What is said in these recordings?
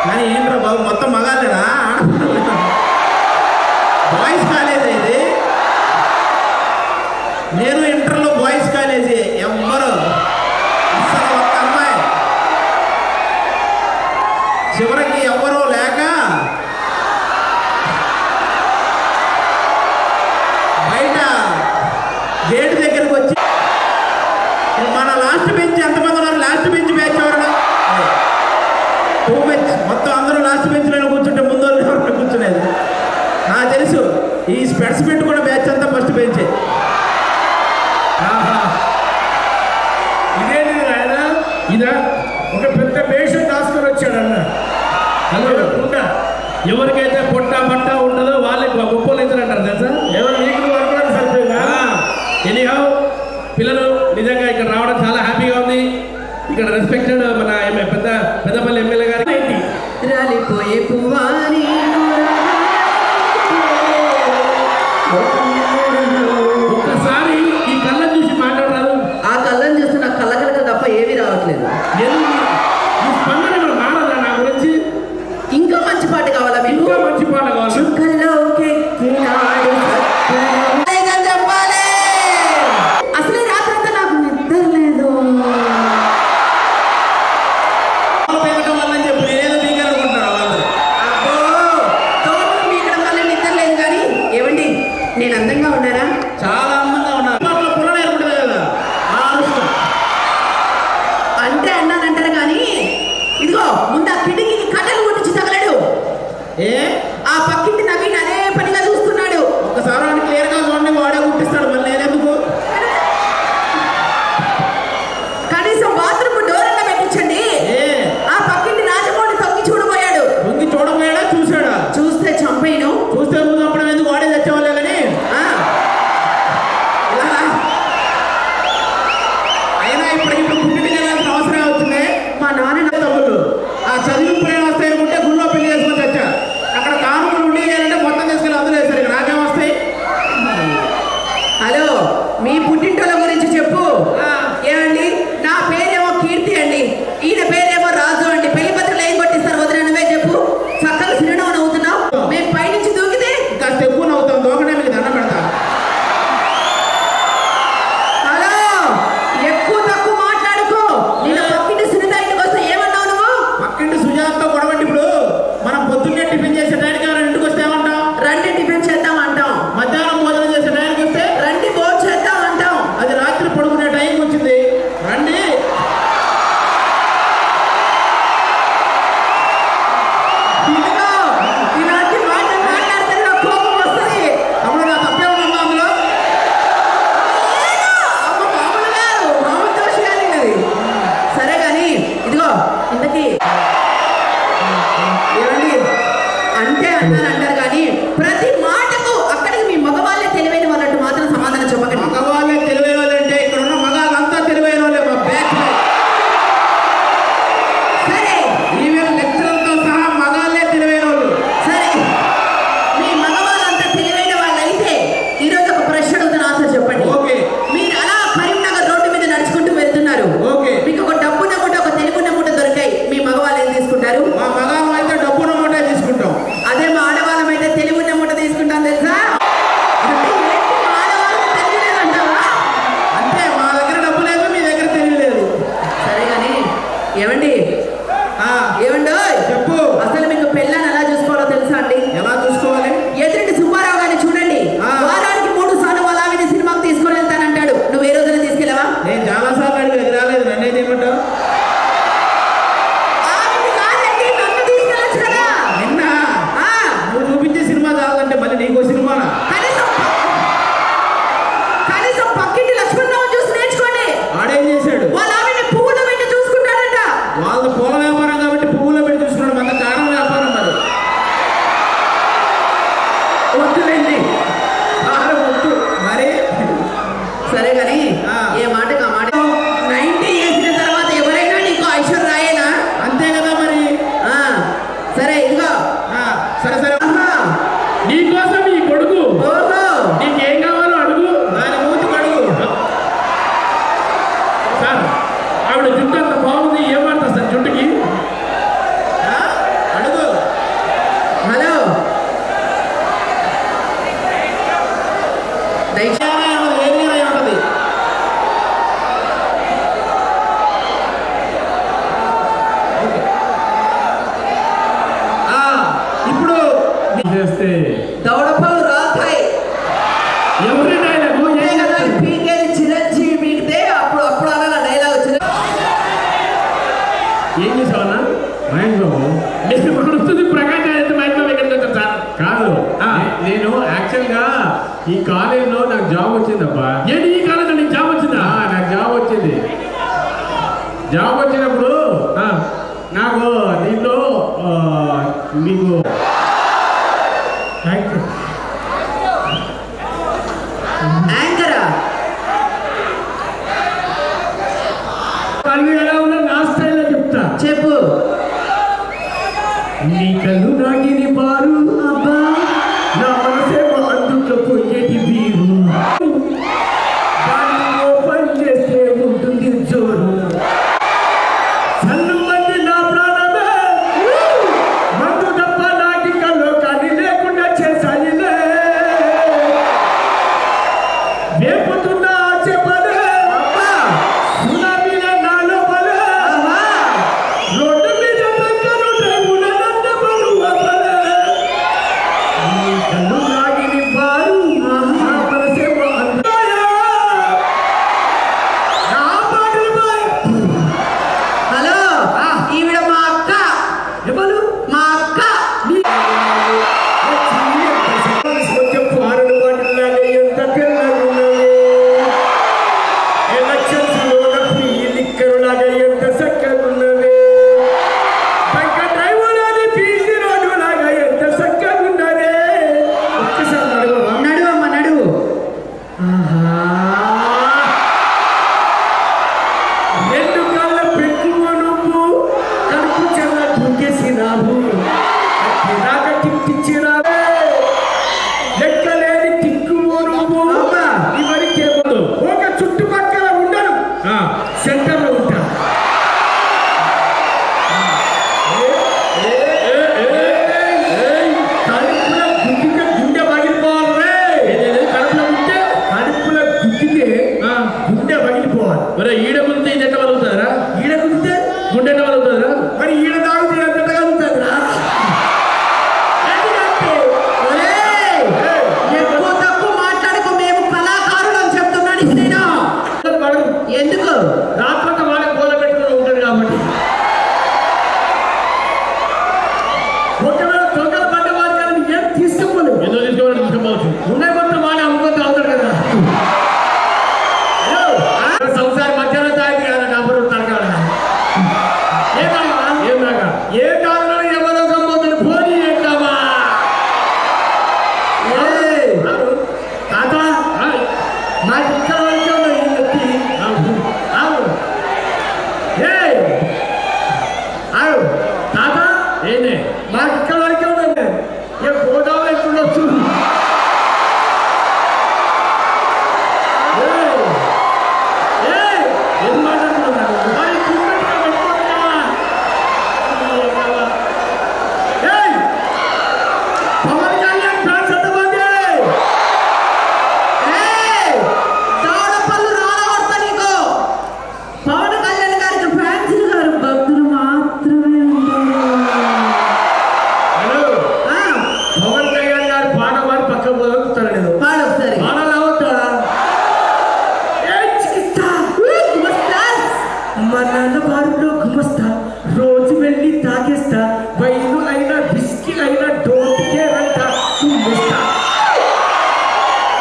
కానీ ఏంట్రా బాబు మొత్తం మగాలేనా? బాయ్స్ కాలేజీ ఇది. నేను ఇంటర్లో బాయ్స్ కాలేజీ, ఎవ్వరు అసలు ఒక్క అమ్మాయి, చివరికి ఎవ్వరూ లేక బయట గేట్ దగ్గరికి వచ్చి మన లాస్ట్ బెంచ్ ఎంతమంది ఉన్నారు? లాస్ట్ బెంచ్ బ్యాచ్ ఎవరన్నా? 2 బెంచ్ మొత్తం అందరూ లాస్ట్ బెంచ్లో కూర్చుంటే ముందు ఎవరైనా కూర్చునేది. నాకు తెలుసు ఈ స్పెట్స్ పెట్టుకున్న బ్యాచ్ అంతా ఫస్ట్ బెంచే. ఇదేంటి ఆయన? ఇదా ఒక పెద్ద పేషెంట్ రాసుకొని వచ్చాడన్న. ఎవరికైతే పొట్ట పట్ట ఉండదో వాళ్ళకి గొప్పలు ఇస్తారంటారు తెలుసా? ఎవరు మీకు వర్క్ సరిపోయిందా? ఎనీహౌ పిల్లలు నిజంగా ఇక్కడ రావడం చాలా హ్యాపీగా ఉంది. ఇక్కడ రెస్పెక్టెడ్ మన పెద్దపల్లి ఎమ్మెల్యే గారు రాలిపోయే పువ్వాని ఒక్కసారి ఈ కళ్ళని చూసి మాట్లాడరాదు. ఆ కళ్ళని చూస్తే నాకు కళ్ళకలక తప్ప ఏమీ రావట్లేదు. ఈ స్పందన మారదా నా గురించి? ఇంకా మంచి పాట కావాలా మీకు? ఇంకా మంచి పాట కావాలి. చెప్పాలి. అసలే రాత్రంతా నాకు నిద్ర లేదు. నేను అందంగా ఉన్నారా? చాలా అందంగా ఉన్నారు. అంటే అన్నానంటారు కానీ ఇదిగో ముందు ఆ కిటికీకి కట్టెలు కొట్టించి తగలడు. ఆ పక్కింటి నవీన్ అదే పనిగా చూస్తున్నాడు. ఒక్కసారి వాడిని క్లియర్గా చూడండి, వాడే గుర్తిస్తాడు. మళ్ళీ నేనెందుకు? కనీసం బాత్రూమ్ డోర్ అన్న పెట్టించండి. ఆ పక్కింటి రాజమౌళి తొక్కి చూడబోయాడు. తొంగి చూడబోయాడా? చూశాడా? చూస్తే చంపేను. చూస్తే ముందు అప్పుడు ఎందుకు వాడే తెచ్చేవాళ్ళే కానీ అయినా ఇప్పుడు పుట్టింటికి వెళ్ళాల్సిన అవసరం అవుతుంది. మా నాన్న తమ్ముళ్ళు ఆ చదివి ప్రయాణం వస్తాయి అనుకుంటే గుళ్ళో పెళ్లి చేసుకొని తెచ్చా. అక్కడ కానుకలు ఉండి అంటే మొత్తం తీసుకెళ్ళి అందులో వేస్తారు. ఇక్కడ నాకేం వస్తాయి? హలో, మీ పుట్టింటోళ్ళ గురించి చెప్పు. ఏమండి, నా పేరేమో కీర్తి అండి, ఈయన పేరేమో రాజు అండి. పెళ్లి పత్రికలు ఏం కొట్టిస్తారు? వదిన నువ్వే చెప్పు. చక్కగా సినిమా నవ్వుతున్నావు. మేము పైనుంచి దూకితే కాస్త ఎక్కువ నవ్వుతాం. దోకనే మీకు దండం పెడతా. హలో, ఎక్కువ తక్కువ మాట్లాడుకో. నేను పక్కింటి సునీత ఇంటికి వస్తే ఏమన్నావు నువ్వు? పక్కింటి సుజాతతో గొడవండి. ఇప్పుడు మనం పొద్దున్నే టిఫిన్ చేసే టైంకి ఎవరైనా ఇంటికి వస్తే ఏమంటాం? రండి టిఫిన్ చేద్దాం అంటాం. మధ్యాహ్నం భోజనం చేసే టైంకి వస్తే రండి భోజనం చేద్దాం అంటాం. అది రాత్రి పడుకునే టైంకి వచ్చింది. రండి. ఇదిగో, ఇలాంటి మాటలు మాట్లాడితే నాకు కోపం వస్తుంది. తమ్ముడు నా తప్పే ఉందమ్మా అందులో. అమ్మ మామూలు గారు, మామూలు దోష కాదండి అది. సరే కానీ ఇదిగో ఇంతకీ ఏమండి అంటే అన్నారు అంటారు కానీ ప్రతి మాటకు అక్కడికి మీ మగవాళ్ళే తెలివైన వాళ్ళట్టు మాత్రం సమాధానం చెప్పకండి. మగవాళ్ళే తెలివైన వాళ్ళంటే ఇక్కడ ఉన్న మగాళ్ళంతా తెలివైన వాళ్ళే. మా బ్యాచ్ సరే, ఈవెన్ లెక్చరర్తో సహా మగాళ్ళే తెలివైన వాళ్ళు. సరే, మీ మగవాళ్ళంతా తెలివైన వాళ్ళైతే ఈరోజు ఒక ప్రశ్న అడుగుతున్న ఆన్సర్ చెప్పండి. ఓకే. మీరు అలా కరీంనగర్ రోడ్డు మీద నడుచుకుంటూ వెళ్తున్నారు. ఓకే. మీకు ఒక డబ్బున్న మూట, ఒక తెలుగున్న మూట దొరికాయి. మీ మగవాళ్ళు ఏం తీసుకుంటారు? మా మగాళ్ళం అయితే డబ్బున మూటే తీసుకుంటాం. అదే మా ఆడవాళ్ళం అయితే తెలుగున్న మూట తీసుకుంటాం తెలుసా? అంటే ఏంటి, మా ఆడవాళ్ళకి తెలియలేదంటావా? అంటే మా దగ్గర డబ్బు లేదు, మీ దగ్గర తెలియలేదు. సరే కానీ ఏమండి, ఏమండో చెప్పు. అసలు మీకు పెళ్ళాన్ని ఎలా చూసుకోవాలో తెలుసా అండి? ఎలా చూసుకోవాలి? ఎదుటి సుబ్బారావు గారిని చూడండి. వారానికి 3 సార్లు వాళ్ళ ఆవిడ సినిమాకి తీసుకొని వెళ్తానంటాడు. నువ్వు ఏ రోజున తీసుకెళ్ళవా? నేను చాలా సార్లు అడిగి అది రాలేదు. నన్నే చేయమంటావు? ఆవిడ కాదండి, నన్ను తీసుకెళ్ళచ్చు కదా. నిన్న నువ్వు చూపించే సినిమా చాలంటే మళ్ళీ నీకో సినిమానా? కనీసం పక్కింటి లక్ష్మణరావు చూసి నేర్చుకోండి. ఆడేం చేశాడు? వాళ్ళ ఆవిడ పువ్వుల పెట్టి చూసుకుంటాడంట. వాళ్ళ పూల వ్యాపారం కాబట్టి పువ్వులో పెట్టి చూసుకున్నాడు. మన కారం వ్యాపారం మరి. వద్దులేండి వద్దు మరి. సరే కానీ ఏ మాటకు ఆ మాట. 90 వేసిన తర్వాత ఎవరైనా నీకు ఐశ్వర్య రాయేనా? అంతే కదా మరి. సరే ఇదిగో. సరే సరే. నీకోసం ఈ కొడుకు నీకేం కావాలో అడుగు. దాని మూతికి అడుగు. సార్ ఆవిడ జుట్టు అంత బాగుంది, ఏమంటారు సార్ జుట్టుకి? మహేష్ బాబు నేను వస్తుంది ప్రకాశ్ అయితే మహేష్ బాబు ఎక్కడ వచ్చారు సార్? కాదు నేను యాక్చువల్గా ఈ కాలేజ్లో నాకు జాబ్ వచ్చిందబ్బా. ఏంటి ఈ కాలేజ్ నీకు జాబ్ వచ్చిందా? నాకు జాబ్ వచ్చింది. జాబ్ వచ్చినప్పుడు నాకు దీంట్లో మీకు యాంకరా కళ్ళు ఎలా ఉన్నా నా స్టైల్లో చెప్తా. చెప్పు. నీ కళ్ళు నాగిని పారు అబ్బా, నా మనసేమో అందుట్లో పొయ్యేటి బీరు, దాన్ని ఓపెన్ చేస్తే ఉంటుంది జోరు, సన్ను మంది నా ప్రాణమే, మందు తప్ప నాకి కళ్ళు కానీ లేకుండా చేసాయిలే, వేపుతున్నా చెప్పలే సునామీల నాలో బలే, రోడ్డు మీద పక్కను డ్రైవుల నంద బరువబలే, నీ కళ్ళు నాగిని బారు నా మనసేమో అందాయా, నా మాటలు బాయ్. హలో, ఈవిడ మా అక్క. ఎవరు? మా అక్క. కొంచెం ఫారెన్ వాటిలాగా ఎంత తెల్లగున్నవే, ఎలక్షన్స్ లోనప్పుడు ఈ లిక్కరులాగా ఎంత చక్కగున్నవే, పక్క డ్రైవర్ అని పీసీ రోడ్డు లాగా ఎంత చక్కగున్నదే. ఒక్కసారి నడవవా? నడువు అమ్మ, నడువు. రెండు కాళ్ళ పెట్టుకో నువ్వు, కడుపు చల్ల దూకేసినావు, దాకా తిప్పించినావే, లెక్కలేని తిక్కువు నువ్వు. ఇవరికి ఒక చుట్టుపక్కల ఉండను, సెంటర్లో ఉంటా. కడుపుల గుద్దితే గుండె పగిలిపోవాలి. కడుపులో ఉంటే కడుపుల గుద్దితే గుండె పగిలిపోవాలి. మరి ఈడ ముందు ఇది ఎట్లా వలుగుతారా? ఈడ గుద్దితే గుండె ఎట్లా వలుగుతారా? మరి ఈడ తాగితే ఎంత తగులుతుందిరా? ఒరేయ్, ఎక్కువ తక్కువ మాట్లాడుకో, మేము కళాకారులం చెప్తున్నాను నేను. ఎందుకు? రాత్రంతా వాళ్ళకి గోల పెట్టుకుని ఉంటాడు కాబట్టి. ఒకవేళ దొంగల పంట మార్గాన్ని ఏం తీసుకోలేదు, ఎందుకు తీసుకోవాలని తీసుకోవచ్చు. ఉన్నాయి మొత్తం వాడి అమ్ముకొని తాగుతాడు కదా. సంసారం మధ్యాహ్నం తాగి కదా డబ్బులు తడగాల. ఏం తాగా? ఏం దాకా? ఏ కారణం ఎవరో సంబంధం పోనీ ఎక్కమా. తాత మా ఇక్కడ వరకే ఉన్నాయి ఈ వ్యక్తి. తాత ఏంటి? మాకు ఇక్కడ వరకే ఉన్నాయి. ఏ గోదావరి ఎప్పుడు వస్తుంది? ఏం మాట్లాడుతున్నారు? మరి టికెట్గా పెట్టుకోవద్దా? పవన్ కళ్యాణ్ ఫ్యాన్స్ ఎంతమంది? ఏయ్, దవడపళ్ళు రాలగొడతా నీకు. పవన్ కళ్యాణ్ గారికి ఫ్యాన్స్ గారు భక్తులు మాత్రమే ఉంటారు. హలో, ఆ, పవన్ కళ్యాణ్ గారు పాట పాడి పక్క పోతారు. నేను పాడు ఒకసారి. పాడాలి అవుతా. మా నాన్న బారులో గుమస్తా, రోజు వెళ్ళి తాగేస్తా, వైను అయినా బిస్కీ అయినా డోంట్ కేర్ అంట తుమ్మేస్తా,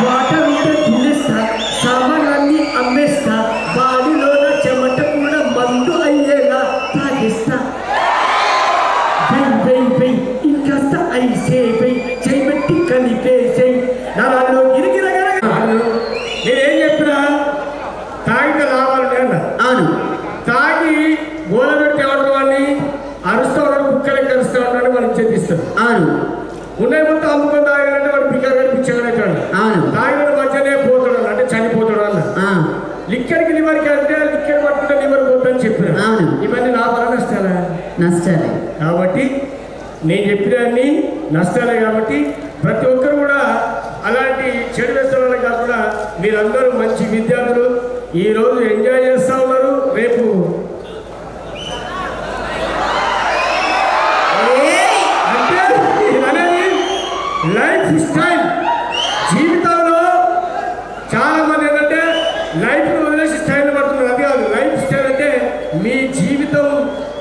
వాటర్ ఉంటే తుల్లేస్తా, సామాన్లన్నీ అమ్మేస్తా, బాడీలోన చెమట కూడా మందు అయ్యేలా తాగేస్తా, వెయ్ ఇంకాస్త ఐసే వెయ్, చేయబెట్టి కలిపేసేయ్, నాలో గిరిగిరగర. నేనేం చెప్పినా తాగితే లాభాలు లేన్న. అవును. తాగి గోల పెడితే ఎవరు వాడిని అరుస్తూ ఉన్నాడు, కుక్కలే కరుస్తూ ఉన్నాడు, వాళ్ళు ఇచ్చేదిస్తాడు. అవును. ఉన్నాయి మొత్తం అమ్ముకొని తాగాలంటే వాడు పిక్కగా పిచ్చగాడు. అవును. తాగిన మధ్యనే పోతాడు అంటే చనిపోతాడు అన్న. లిక్కర్కి లివర్కి అంటే లిక్కర్ పట్టుకుంటే లివర్ పోతుందని చెప్పిన. అవును. ఇవన్నీ లాభాలా నష్టాలా? నష్టాలే. కాబట్టి నేను చెప్పినన్ని నష్టాలే. కాబట్టి ప్రతి ఒక్కరు కూడా అలాంటి చెడు వ్యసనాలు కాకుండా మీరందరూ మంచి విద్యార్థులు, ఈరోజు ఎంజాయ్ చేస్తూ ఉన్నారు. రేపు అంటే అనేది లైఫ్ స్టైల్. జీవితంలో చాలా మంది ఏంటంటే లైఫ్ని వదిలేసి స్టైల్ పడుతున్నారు. అది కాదు లైఫ్ స్టైల్ అంటే. మీ మీ జీవితం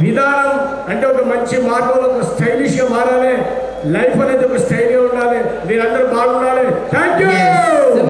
విధానం అంటే ఒక మంచి మార్గంలో ఒక స్టైలిష్గా మారాలి, లైఫ్ అనేది ఒక స్టైల్గా ఉండాలి, మీరందరూ బాగుండాలి. Thank you.